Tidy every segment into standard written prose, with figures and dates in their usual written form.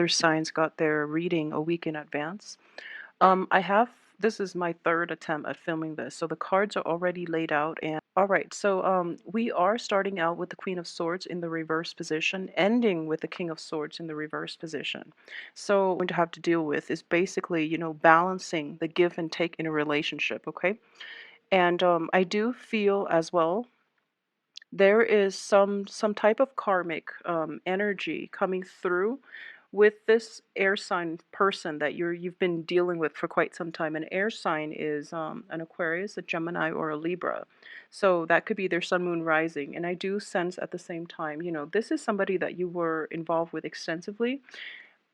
Other signs got their reading a week in advance. I have this is my third attempt at filming this, so the cards are already laid out. And all right, so we are starting out with the Queen of Swords in the reverse position, ending with the King of Swords in the reverse position. So what we're going to have to deal with is basically, balancing the give and take in a relationship, okay? And I do feel as well there is some type of karmic energy coming through with this air sign person that you've been dealing with for quite some time. An air sign is an Aquarius, a Gemini, or a Libra. So that could be their sun, moon, rising. And I do sense at the same time, this is somebody that you were involved with extensively.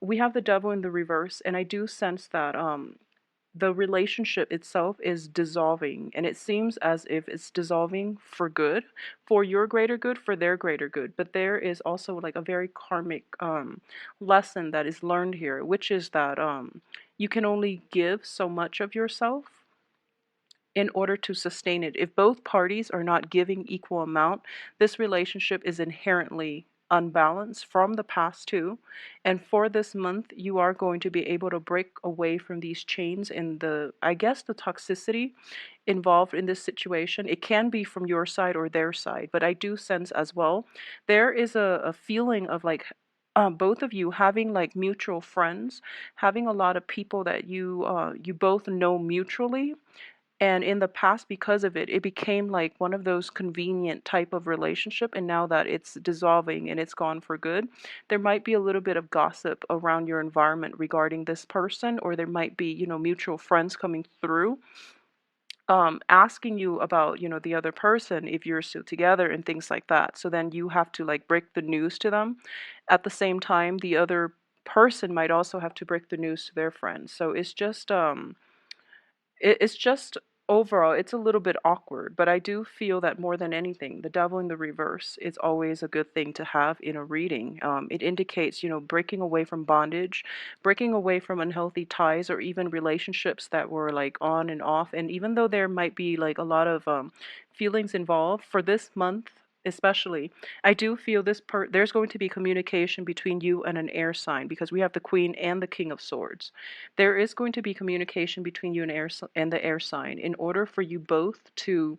We have the devil in the reverse, and I do sense that the relationship itself is dissolving, and it seems as if it's dissolving for good, for your greater good, for their greater good. But there is also like a very karmic lesson that is learned here, which is that you can only give so much of yourself in order to sustain it. If both parties are not giving equal amount, this relationship is inherently unbalanced from the past too. And for this month, you are going to be able to break away from these chains and I guess the toxicity involved in this situation. It can be from your side or their side, but I do sense as well there is a feeling of like both of you having like mutual friends, having a lot of people that you both know mutually, and in the past, because of it, it became like one of those convenient type of relationship. And now that it's dissolving and it's gone for good, there might be a little bit of gossip around your environment regarding this person, or there might be, mutual friends coming through, asking you about, the other person, if you're still together and things like that. So then you have to like break the news to them. At the same time, the other person might also have to break the news to their friends. So it's just overall, it's a little bit awkward, but I do feel that more than anything, the devil in the reverse is always a good thing to have in a reading. It indicates, breaking away from bondage, breaking away from unhealthy ties, or even relationships that were like on and off. And even though there might be like a lot of feelings involved for this month, especially, I do feel there's going to be communication between you and an air sign, because we have the Queen and the King of Swords. There is going to be communication between you and the air sign in order for you both to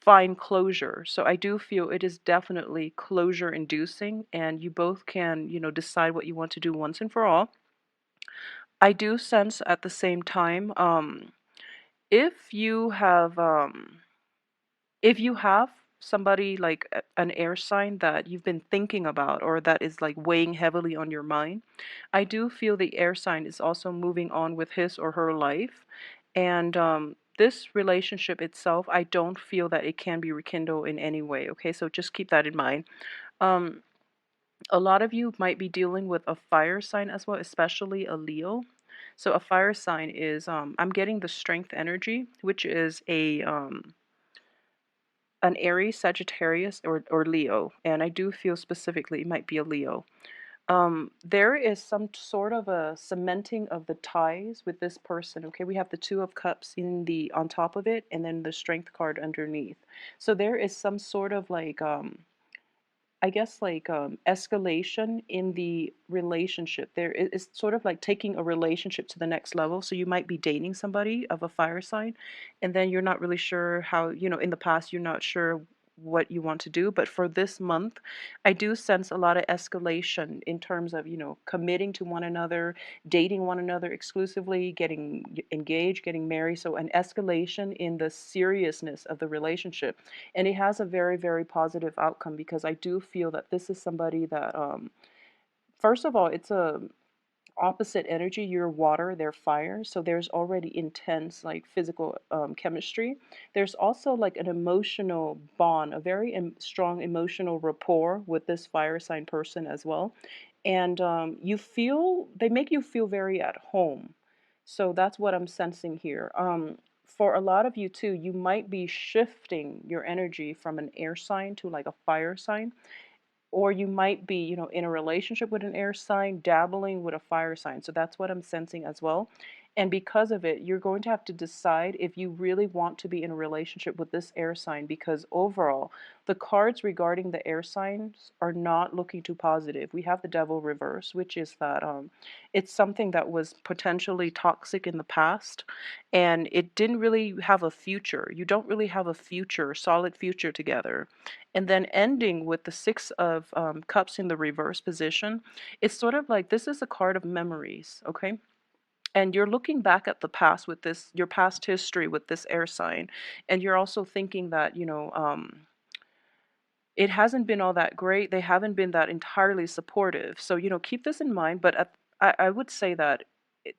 find closure. So I do feel it is definitely closure inducing, and you both can, decide what you want to do once and for all. I do sense at the same time, if you have if you have somebody like an air sign that you've been thinking about, or that is like weighing heavily on your mind, I do feel the air sign is also moving on with his or her life. And this relationship itself, I don't feel that it can be rekindled in any way. Okay, so just keep that in mind. Um, a lot of you might be dealing with a fire sign as well, especially a Leo. So a fire sign is, I'm getting the strength energy, which is an Aries, Sagittarius, or Leo. And I do feel specifically it might be a Leo. There is some sort of a cementing of the ties with this person. Okay, we have the Two of Cups on top of it, and then the Strength card underneath. So there is some sort of like I guess like escalation in the relationship. It's sort of like taking a relationship to the next level. So you might be dating somebody of a fire sign, and then you're not really sure how, in the past, you're not sure what you want to do. But for this month, I do sense a lot of escalation in terms of, committing to one another, dating one another exclusively, getting engaged, getting married. So an escalation in the seriousness of the relationship, and it has a very, very positive outcome, because I do feel that this is somebody that first of all, it's a opposite energy. You're water, they're fire, so there's already intense like physical chemistry. There's also like an emotional bond, a very strong emotional rapport with this fire sign person as well. And they make you feel very at home. So that's what I'm sensing here. For a lot of you too, you might be shifting your energy from an air sign to like a fire sign, or you might be, in a relationship with an air sign, dabbling with a fire sign. So that's what I'm sensing as well. And because of it, you're going to have to decide if you really want to be in a relationship with this air sign, because overall, the cards regarding the air signs are not looking too positive. We have the devil reverse, which is that it's something that was potentially toxic in the past and it didn't really have a future. You don't really have a future, solid future together. And then ending with the Six of Cups in the reverse position, it's sort of like this is a card of memories, okay? And you're looking back at the past with this, your past history with this air sign, and you're also thinking that, it hasn't been all that great. They haven't been that entirely supportive. So, keep this in mind. But I would say that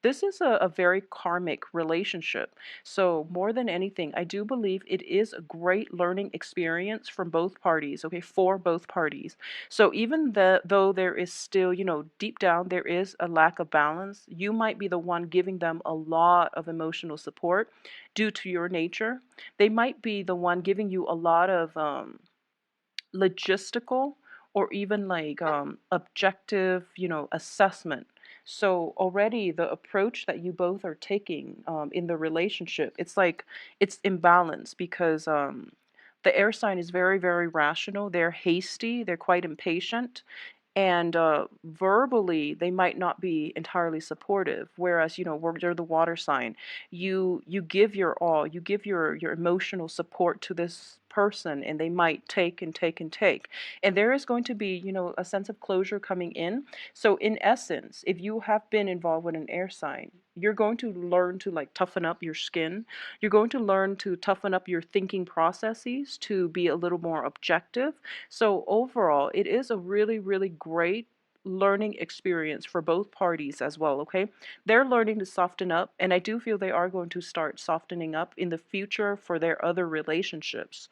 this is a very karmic relationship. So, more than anything, I do believe it is a great learning experience from both parties, okay, for both parties. So, even though there is still, deep down, there is a lack of balance, you might be the one giving them a lot of emotional support due to your nature. They might be the one giving you a lot of, logistical or even like objective, assessment. So already the approach that you both are taking in the relationship, it's like it's imbalanced because the air sign is very, very rational. They're hasty. They're quite impatient, and verbally they might not be entirely supportive, whereas you're the water sign. You give your all, you give your emotional support to this person, and they might take and take and take, and there is going to be a sense of closure coming in. So in essence, if you have been involved with an air sign, you're going to learn to like toughen up your skin. You're going to learn to toughen up your thinking processes to be a little more objective. So overall, it is a really, really great learning experience for both parties as well, okay? They're learning to soften up, and I do feel they are going to start softening up in the future for their other relationships.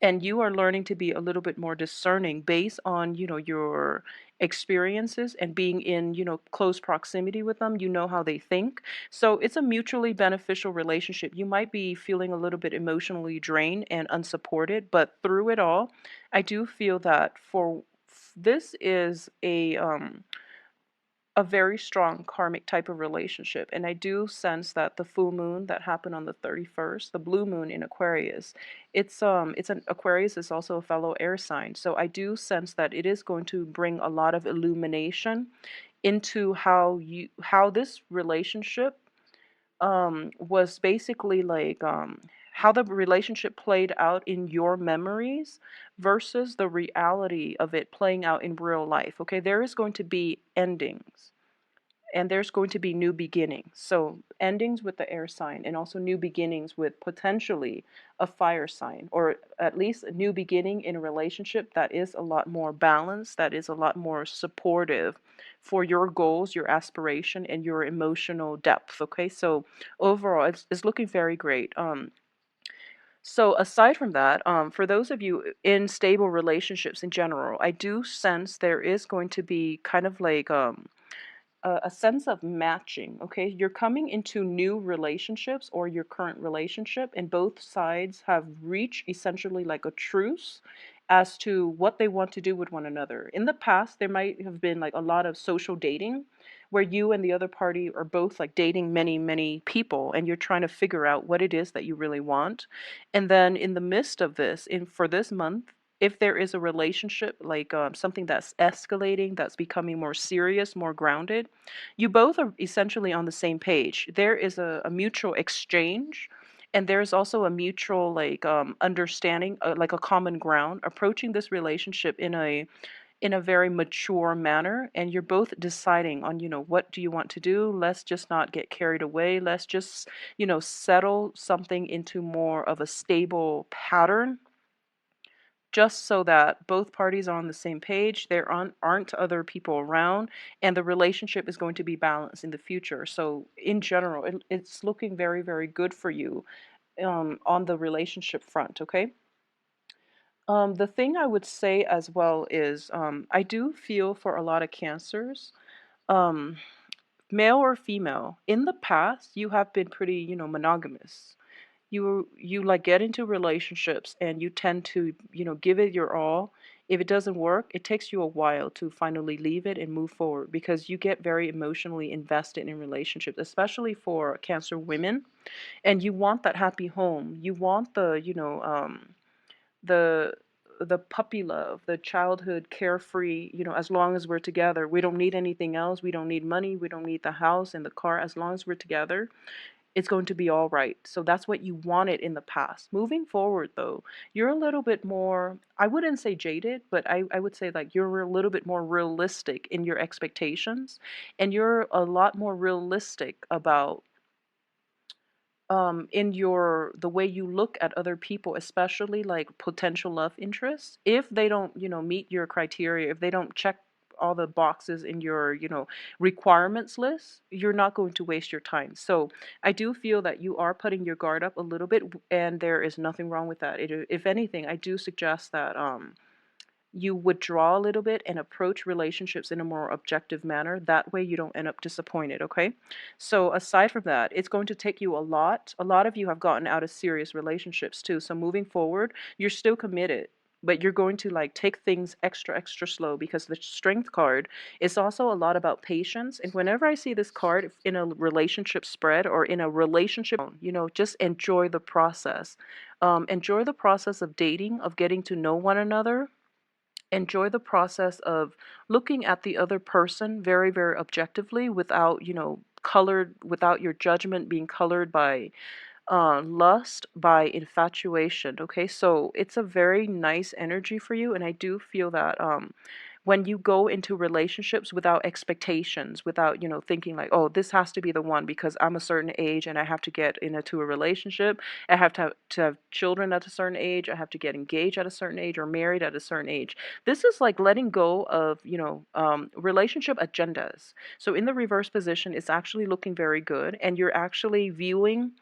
And you are learning to be a little bit more discerning based on your experiences and being in close proximity with them. You know how they think, so it's a mutually beneficial relationship. You might be feeling a little bit emotionally drained and unsupported, but through it all, I do feel that for this is a very strong karmic type of relationship. And I do sense that the full moon that happened on the 31st, the blue moon in Aquarius, it's an Aquarius is also a fellow air sign. So I do sense that it is going to bring a lot of illumination into how this relationship was basically like how the relationship played out in your memories versus the reality of it playing out in real life. Okay, there is going to be endings and there's going to be new beginnings. So endings with the air sign and also new beginnings with potentially a fire sign, or at least a new beginning in a relationship that is a lot more balanced, that is a lot more supportive for your goals, your aspiration, and your emotional depth. Okay, so overall, it's looking very great. So aside from that, for those of you in stable relationships in general, I do sense there is going to be kind of like a sense of matching. Okay, you're coming into new relationships or your current relationship, and both sides have reached essentially like a truce as to what they want to do with one another. In the past, there might have been like a lot of social dating where you and the other party are both like dating many, many people, and you're trying to figure out what it is that you really want. And then in the midst of this, in for this month, if there is a relationship like something that's escalating, that's becoming more serious, more grounded, you both are essentially on the same page. There is a mutual exchange, and there's also a mutual like understanding, like a common ground, approaching this relationship in a very mature manner, and you're both deciding on what do you want to do. Let's just not get carried away. Let's just settle something into more of a stable pattern, just so that both parties are on the same page. There aren't other people around, and the relationship is going to be balanced in the future. So, in general, it's looking very, very good for you on the relationship front, okay? The thing I would say as well is I do feel for a lot of cancers, um, male or female, in the past, you have been pretty, monogamous. You like get into relationships and you tend to give it your all, If it doesn't work, it takes you a while to finally leave it and move forward because you get very emotionally invested in relationships, especially for Cancer women, and you want that happy home. You want the the puppy love, the childhood carefree, as long as we're together. We don't need anything else. We don't need money. We don't need the house and the car. As long as we're together, it's going to be all right. So that's what you wanted in the past. Moving forward, though, you're a little bit more, I wouldn't say jaded, but I would say like you're a little bit more realistic in your expectations, and you're a lot more realistic about in your the way you look at other people, especially like potential love interests. If they don't meet your criteria, if they don't check all the boxes in your requirements list, you're not going to waste your time. So I do feel that you are putting your guard up a little bit, and there is nothing wrong with that. If anything, I do suggest that you withdraw a little bit and approach relationships in a more objective manner. That way you don't end up disappointed, okay? So aside from that, it's going to take you a lot. A lot of you have gotten out of serious relationships too. So moving forward, you're still committed, but you're going to like take things extra, extra slow because the strength card is also a lot about patience. And whenever I see this card in a relationship spread or in a relationship, just enjoy the process. Enjoy the process of dating, of getting to know one another. Enjoy the process of looking at the other person very, very objectively without, colored, without your judgment being colored by lust, by infatuation. Okay, so it's a very nice energy for you, and I do feel that when you go into relationships without expectations, without thinking like, oh, this has to be the one because I'm a certain age and I have to get into a relationship, I have to have children at a certain age, I have to get engaged at a certain age or married at a certain age. This is like letting go of relationship agendas. So in the reverse position, it's actually looking very good, and you're actually viewing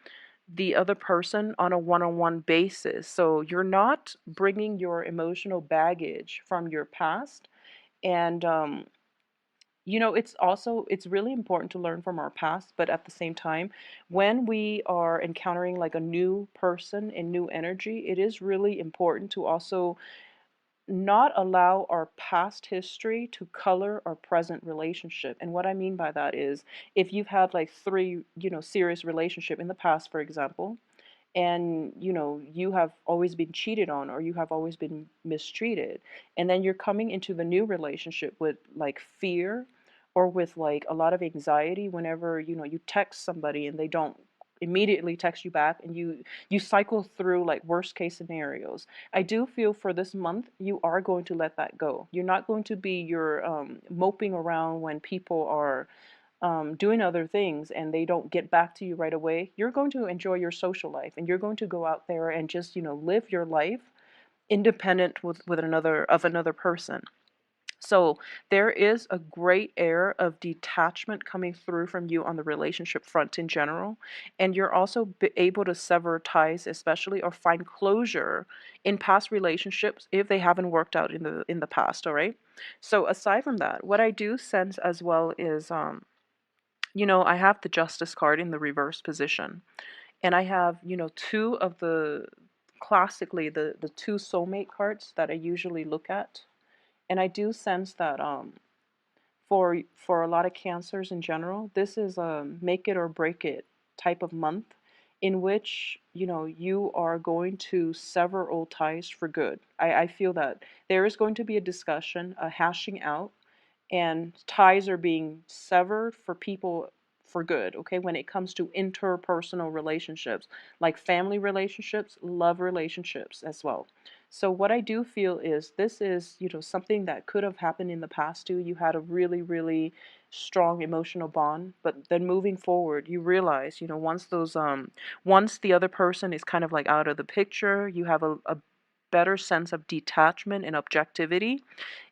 the other person on a one-on-one basis. So you're not bringing your emotional baggage from your past. And it's really important to learn from our past, but at the same time, when we are encountering like a new person and new energy, it is really important to also not allow our past history to color our present relationship. And what I mean by that is, if you've had like three, serious relationship in the past, for example, and you have always been cheated on or you have always been mistreated, and then you're coming into the new relationship with like fear or with like a lot of anxiety whenever you text somebody and they don't immediately text you back, and you cycle through like worst case scenarios. I do feel for this month you are going to let that go. You're not going to be your moping around when people are doing other things and they don't get back to you right away. You're going to enjoy your social life, and you're going to go out there and just live your life independent with another person. So there is a great air of detachment coming through from you on the relationship front in general, and you're also able to sever ties, especially, or find closure in past relationships if they haven't worked out in the past. All right. So aside from that, what I do sense as well is I have the Justice card in the reverse position, and I have, two of the classically the two soulmate cards that I usually look at. And I do sense that for a lot of cancers in general, this is a make it or break it type of month in which, you are going to sever old ties for good. I feel that there is going to be a discussion, a hashing out, and ties are being severed for people for good, okay, when it comes to interpersonal relationships, like family relationships, love relationships as well. So what I do feel is this is, something that could have happened in the past too. You had a really, really strong emotional bond, but then moving forward, you realize, once the other person is kind of like out of the picture, you have a better sense of detachment and objectivity,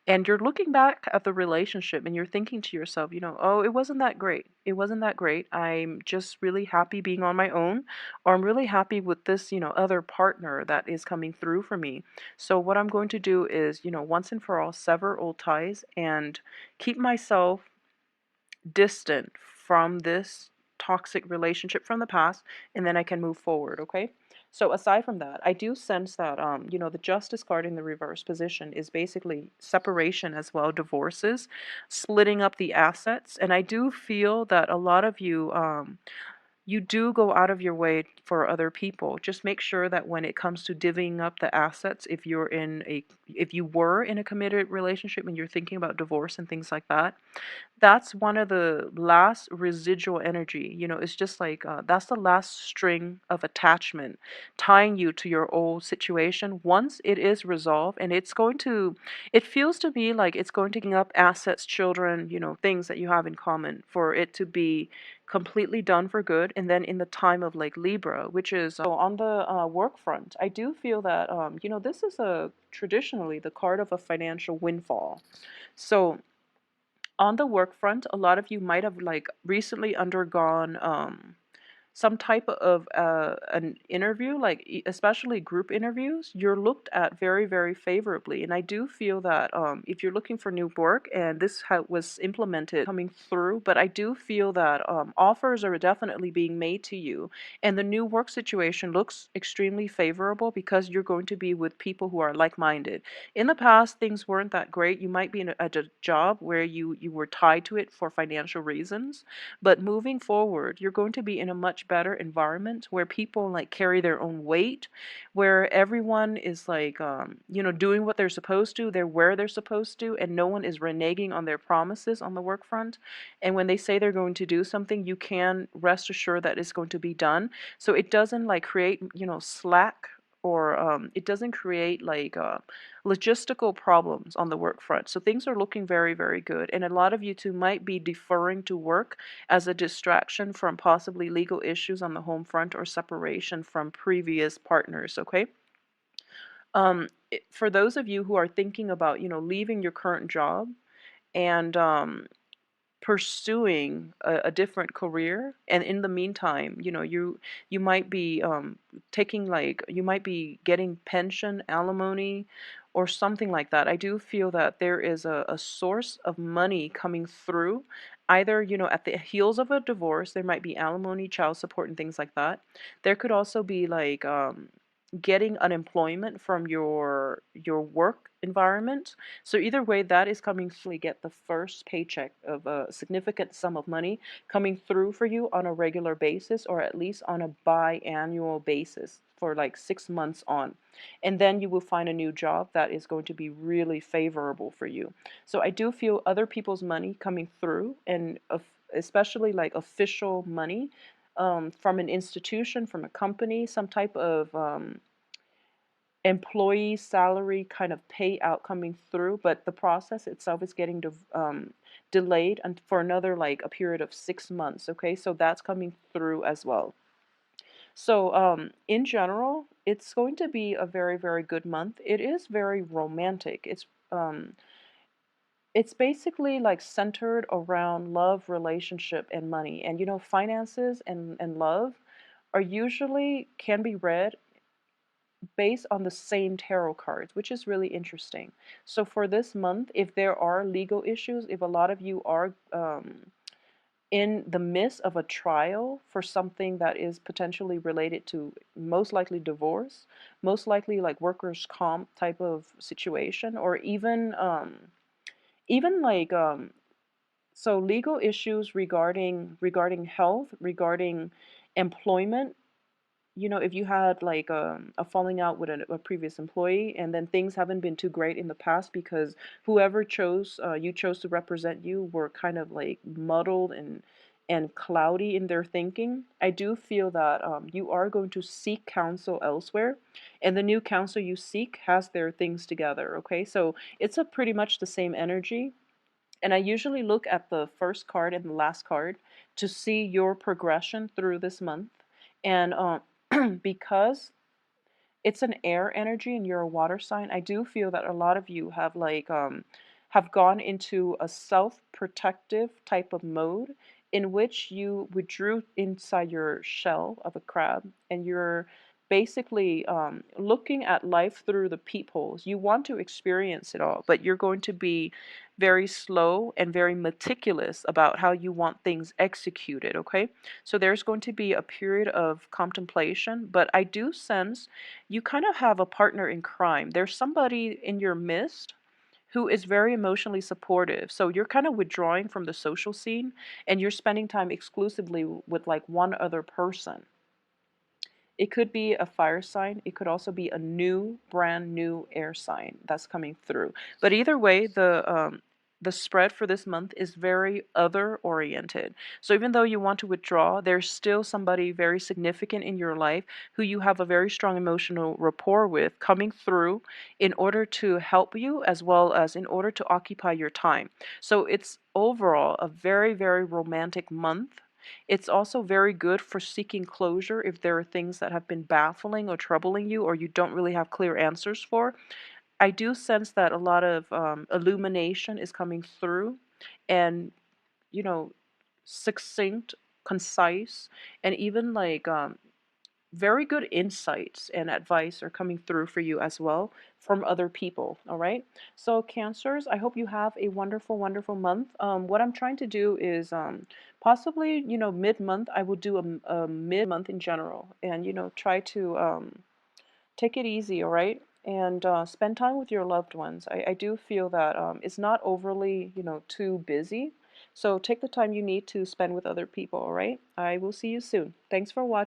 and you're looking back at the relationship and you're thinking to yourself, oh, it wasn't that great. It wasn't that great. I'm just really happy being on my own, or I'm really happy with this, other partner that is coming through for me. So what I'm going to do is, once and for all, sever old ties and keep myself distant from this toxic relationship from the past, and then I can move forward, okay? So aside from that, I do sense that the justice card in the reverse position is basically separation as well, divorces, splitting up the assets, and I do feel that a lot of you you do go out of your way for other people. Just make sure that when it comes to divvying up the assets, if you were in a committed relationship and you're thinking about divorce and things like that, that's one of the last residual energy. It's just like that's the last string of attachment tying you to your old situation. Once it is resolved, and it feels to me like it's going to bring up assets, children, things that you have in common for it to be completely done for good. And then in the time of like Libra, which is on the work front, I do feel that this is a traditionally the card of a financial windfall. So on the work front, a lot of you might have like recently undergone some type of an interview, like especially group interviews. You're looked at very, very favorably, and I do feel that if you're looking for new work, and this was implemented coming through, but I do feel that offers are definitely being made to you, and the new work situation looks extremely favorable because you're going to be with people who are like-minded. In the past, things weren't that great. You might be at a job where you were tied to it for financial reasons, but moving forward, you're going to be in a much better environment where people like carry their own weight, where everyone is like, doing what they're supposed to, they're where they're supposed to, and no one is reneging on their promises on the work front. And when they say they're going to do something, you can rest assured that it's going to be done. So it doesn't like create, slack, or it doesn't create like logistical problems on the work front. So things are looking very, very good. And a lot of you too might be deferring to work as a distraction from possibly legal issues on the home front or separation from previous partners, okay? For those of you who are thinking about, leaving your current job and pursuing a different career, and in the meantime, you might be taking like you might be getting pension, alimony, or something like that. I do feel that there is a source of money coming through, either at the heels of a divorce. There might be alimony, child support, and things like that. There could also be like getting unemployment from your work environment. So either way, that is coming through. Get the first paycheck of a significant sum of money coming through for you on a regular basis, or at least on a biannual basis for like 6 months on. And then you will find a new job that is going to be really favorable for you. So I do feel other people's money coming through, and especially like official money from an institution, from a company, some type of employee salary kind of payout coming through, but the process itself is getting delayed and for another like a period of 6 months. Okay, so that's coming through as well. So in general, it's going to be a very, very good month. It is very romantic. It's basically like centered around love, relationship, and money. And finances and love are usually can be read based on the same tarot cards, which is really interesting. So for this month, if there are legal issues, if a lot of you are in the midst of a trial for something that is potentially related to most likely divorce, most likely like workers' comp type of situation, or even like so legal issues regarding health, regarding employment. If you had like a falling out with a previous employee, and then things haven't been too great in the past because whoever you chose to represent you were kind of like muddled and cloudy in their thinking, I do feel that you are going to seek counsel elsewhere, and the new counsel you seek has their things together. Okay, so it's a pretty much the same energy, and I usually look at the first card and the last card to see your progression through this month. And because it's an air energy and you're a water sign, I do feel that a lot of you have like have gone into a self-protective type of mode in which you withdrew inside your shell of a crab, and you're basically looking at life through the peepholes. You want to experience it all, but you're going to be very slow and very meticulous about how you want things executed, okay? So there's going to be a period of contemplation, but I do sense you kind of have a partner in crime. There's somebody in your midst who is very emotionally supportive. So you're kind of withdrawing from the social scene and you're spending time exclusively with like one other person. It could be a fire sign. It could also be a new, brand new air sign that's coming through. But either way, the spread for this month is very other oriented. So even though you want to withdraw, there's still somebody very significant in your life who you have a very strong emotional rapport with coming through in order to help you as well as in order to occupy your time. So it's overall a very, very romantic month. It's also very good for seeking closure if there are things that have been baffling or troubling you or you don't really have clear answers for. I do sense that a lot of illumination is coming through and, you know, succinct, concise, and even like very good insights and advice are coming through for you as well from other people. All right. So, Cancers, I hope you have a wonderful, wonderful month. What I'm trying to do is possibly, mid month, I will do a mid month in general and, try to take it easy. All right. And spend time with your loved ones. I do feel that it's not overly, too busy. So take the time you need to spend with other people. All right. I will see you soon. Thanks for watching.